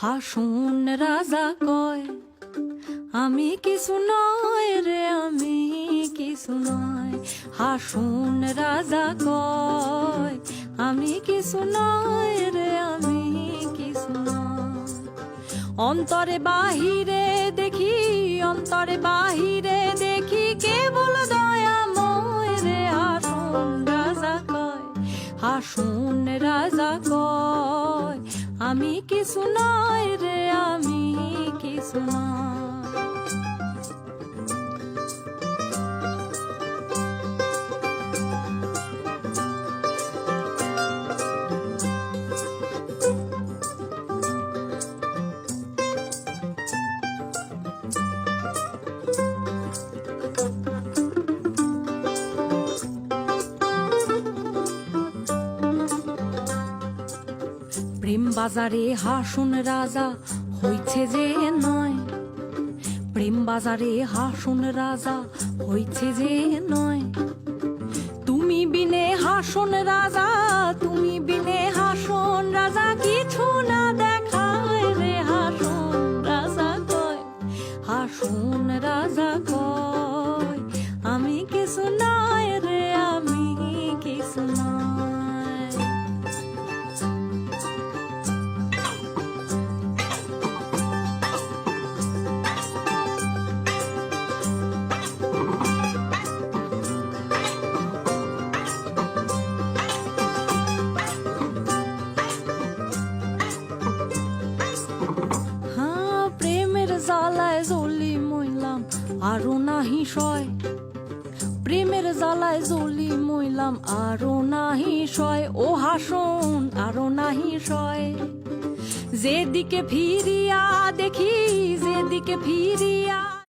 হাসুন রাজা কয় আমি কিছু নয় রে, আমি কিছু নয়। হাসুন রাজা কয় আমি কিছু নয় রে, আমি কিছু নয়। অন্তরে বাহিরে দেখি, অন্তরে বাহিরে দেখি কেবল দয়াময় রে। হাসুন রাজা কয়, হাসুন রাজা কয় আমি কিছু নয় রে, আমি কিছু নয়। প্রেম বাজারে হাসুন রাজা হইছে যে নয়, প্রেম বাজারে হাসুন রাজা হইছে যে নয়। তুমি বিনে হাসুন রাজা, তুমি বিনে হাসুন রাজা কিছু না দেখায় রে। হাসুন রাজা কয়, হাসুন রাজা কয় আমি কিছু নয় রে, আমি কিছু নয়। জ্বালায় জ্বলি মইলাম আরো নাহি সয়, প্রেমের জ্বালায় জ্বলি মইলাম আরো নাহি সয়। ও হাসুন আরো নাহি সয়। যেদিকে ফিরিয়া দেখি, যেদিকে ফিরিয়া